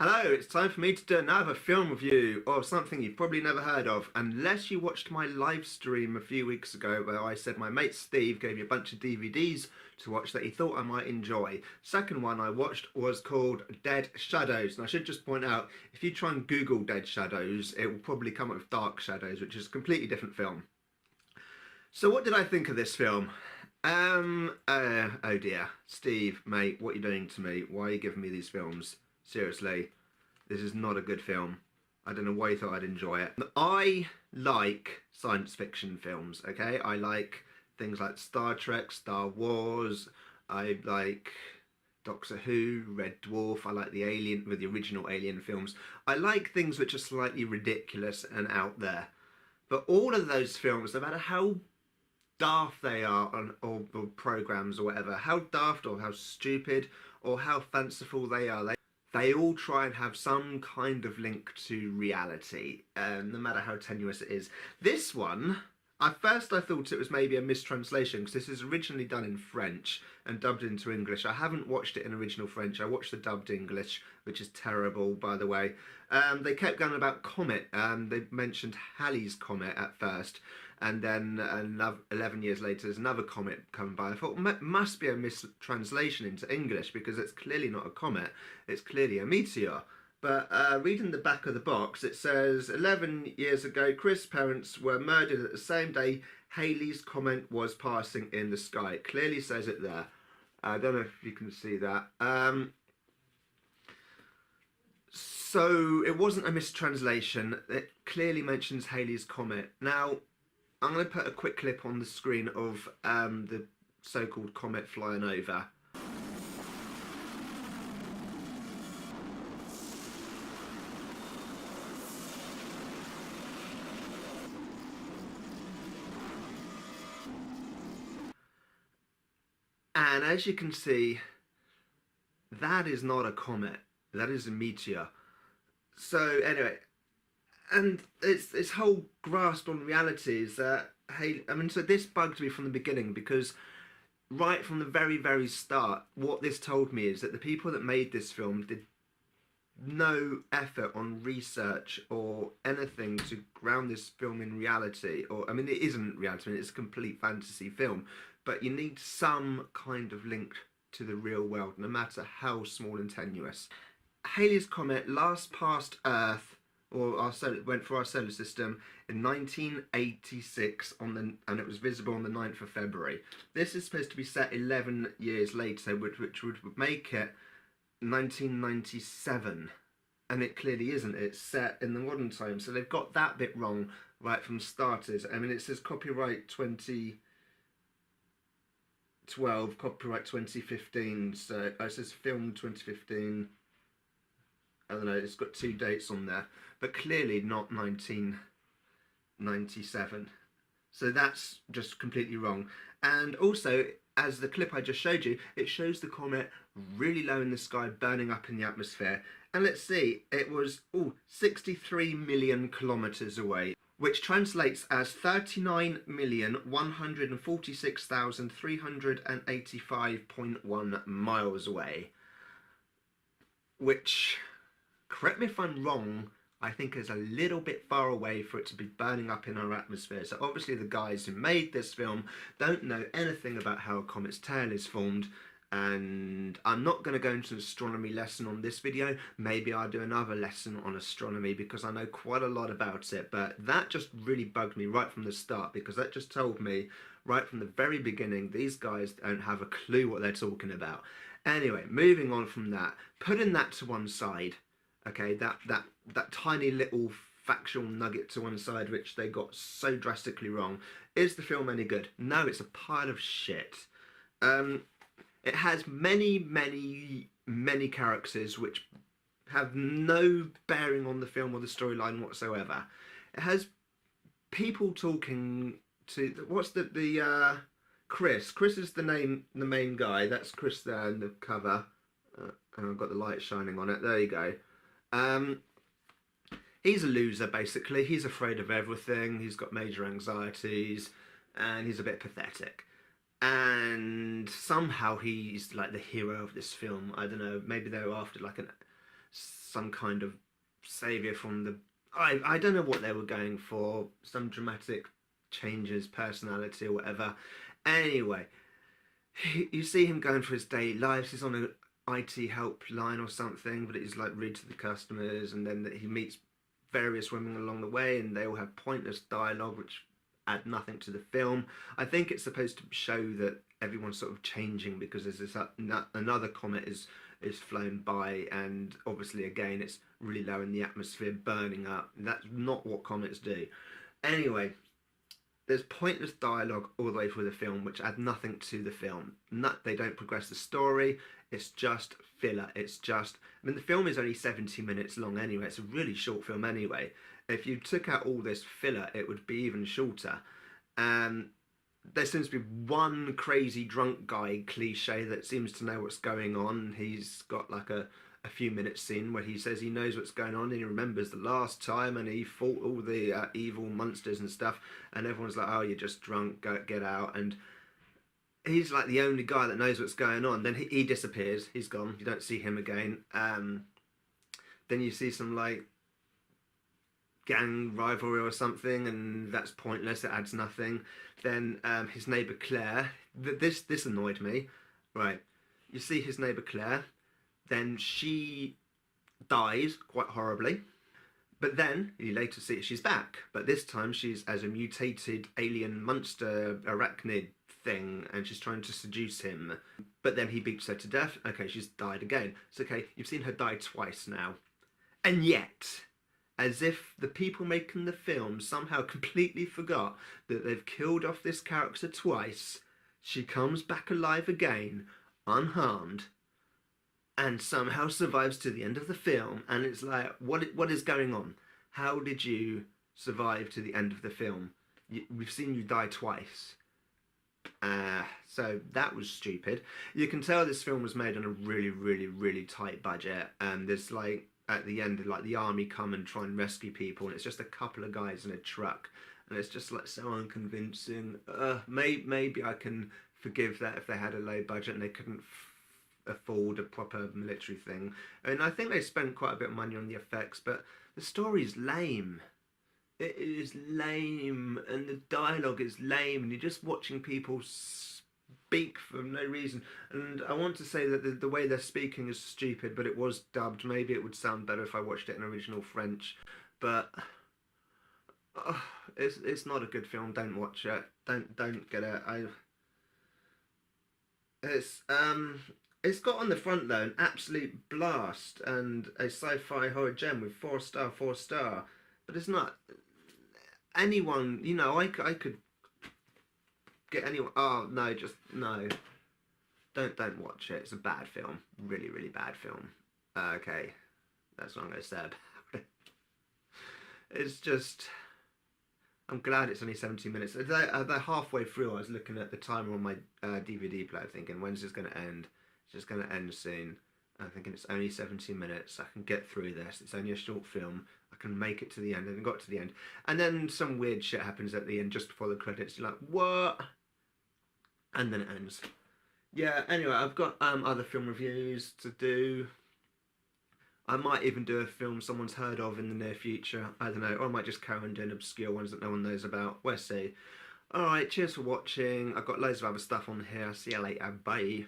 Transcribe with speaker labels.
Speaker 1: Hello, it's time for me to do another film review of something you've probably never heard of, unless you watched my live stream a few weeks ago where I said my mate Steve gave me a bunch of DVDs to watch that he thought I might enjoy. Second one I watched was called Dead Shadows, and I should just point out, if you try and Google Dead Shadows, it will probably come up with Dark Shadows, which is a completely different film. So what did I think of this film? Oh dear. Steve, mate, what are you doing to me? Why are you giving me these films? Seriously, this is not a good film. I don't know why you thought I'd enjoy it. I like science fiction films, okay? I like things like Star Trek, Star Wars. I like Doctor Who, Red Dwarf. I like the Alien, with the original Alien films. I like things which are slightly ridiculous and out there. But all of those films, no matter how daft they are or programs or whatever, how daft or how stupid or how fanciful they are, they all try and have some kind of link to reality, no matter how tenuous it is. This one, at first I thought it was maybe a mistranslation, because this is originally done in French and dubbed into English. I haven't watched it in original French. I watched the dubbed English, which is terrible, by the way. They kept going about Comet. They mentioned Halley's Comet at first, and then 11 years later there's another comet coming by. I thought must be a mistranslation into English, because it's clearly not a comet, it's clearly a meteor. But reading the back of the box, it says 11 years ago Chris' parents were murdered at the same day Halley's Comet was passing in the sky. It clearly says it there. I don't know if you can see that. So it wasn't a mistranslation. It clearly mentions Halley's Comet. Now, I'm going to put a quick clip on the screen of the so-called comet flying over. And as you can see, that is not a comet. That is a meteor. So anyway, and it's this whole grasp on reality is that, hey, I mean, so this bugged me from the beginning, because right from the very, very start, what this told me is that the people that made this film did no effort on research or anything to ground this film in reality. Or, I mean, it isn't reality, it's a complete fantasy film, but you need some kind of link to the real world, no matter how small and tenuous. Halley's Comet last passed Earth, or went through our solar system in 1986 and it was visible on the 9th of February. This is supposed to be set 11 years later, which would make it 1997, and it clearly isn't. It's set in the modern time, so they've got that bit wrong right from starters. I mean, it says copyright 2012, copyright 2015, so it says film 2015. I don't know, it's got 2 dates on there, but clearly not 1997. So that's just completely wrong. And also, as the clip I just showed you, it shows the comet really low in the sky, burning up in the atmosphere. And let's see, it was 63 million kilometers away, which translates as 39,146,385.1 miles away. Which, correct me if I'm wrong, I think is a little bit far away for it to be burning up in our atmosphere. So obviously the guys who made this film don't know anything about how a comet's tail is formed, and I'm not going to go into an astronomy lesson on this video. Maybe I'll do another lesson on astronomy, because I know quite a lot about it, but that just really bugged me right from the start, because that just told me right from the very beginning these guys don't have a clue what they're talking about. Anyway, moving on from that, putting that to one side, okay, that tiny little factual nugget to one side, which they got so drastically wrong. Is the film any good? No, it's a pile of shit. It has many characters which have no bearing on the film or the storyline whatsoever. It has people talking to, what's Chris. Chris is the main guy. That's Chris there in the cover. And I've got the light shining on it. There you go. He's a loser, basically. He's afraid of everything. He's got major anxieties, and he's a bit pathetic. And somehow he's like the hero of this film. I don't know. Maybe they're after like some kind of saviour from the... I don't know what they were going for, some dramatic changes, personality or whatever. Anyway, you see him going for his daily lives. He's on an IT helpline or something, but he's like rude to the customers, and then he meets various women along the way, and they all have pointless dialogue which add nothing to the film. I think it's supposed to show that everyone's sort of changing because there's this another comet is flown by, and obviously again it's really low in the atmosphere, burning up. That's not what comets do. Anyway, there's pointless dialogue all the way through the film which add nothing to the film. They don't progress the story. It's just filler. It's just... I mean, the film is only 70 minutes long anyway. It's a really short film anyway. If you took out all this filler, it would be even shorter. There seems to be one crazy drunk guy cliche that seems to know what's going on. He's got like a few minutes scene where he says he knows what's going on and he remembers the last time and he fought all the evil monsters and stuff, and everyone's like, oh, you're just drunk, get out. And he's like the only guy that knows what's going on. Then he disappears, he's gone, you don't see him again. Then you see some like gang rivalry or something, and that's pointless, it adds nothing. Then his neighbour Claire, this annoyed me. Right, you see his neighbour Claire, then she dies quite horribly, but then you later see she's back, but this time she's as a mutated alien monster arachnid thing, and she's trying to seduce him, but then he beats her to death. Okay, she's died again. It's okay, you've seen her die twice now. And yet, as if the people making the film somehow completely forgot that they've killed off this character twice, she comes back alive again, unharmed, and somehow survives to the end of the film. And it's like, what is going on? How did you survive to the end of the film? We've seen you die twice. So that was stupid. You can tell this film was made on a really, really, really tight budget, and there's like, at the end, like the army come and try and rescue people, and it's just a couple of guys in a truck, and it's just like so unconvincing. Maybe I can forgive that if they had a low budget and they couldn't afford a proper military thing. And I think they spent quite a bit of money on the effects, but the story's lame. It is lame, and the dialogue is lame, and you're just watching people speak for no reason. And I want to say that the way they're speaking is stupid, but it was dubbed. Maybe it would sound better if I watched it in original French, but it's not a good film. Don't watch it. Don't get it. It's got on the front though an absolute blast and a sci-fi horror gem with 4-star, 4-star, but it's not anyone, you know. I could get anyone. Oh no, just no. Don't watch it. It's a bad film. Really, really bad film. Okay, that's what I'm gonna say about it. It's just, I'm glad it's only 70 minutes. They're halfway through. I was looking at the timer on my DVD player thinking, when's this going to end? It's just going to end soon. I'm thinking it's only 70 minutes. I can get through this. It's only a short film. I can make it to the end. And I got to the end. And then some weird shit happens at the end just before the credits. You're like, what? And then it ends. Yeah, anyway, I've got other film reviews to do. I might even do a film someone's heard of in the near future. I don't know. Or I might just carry on doing obscure ones that no one knows about. We'll see. Alright, cheers for watching. I've got loads of other stuff on here. See you later. Bye.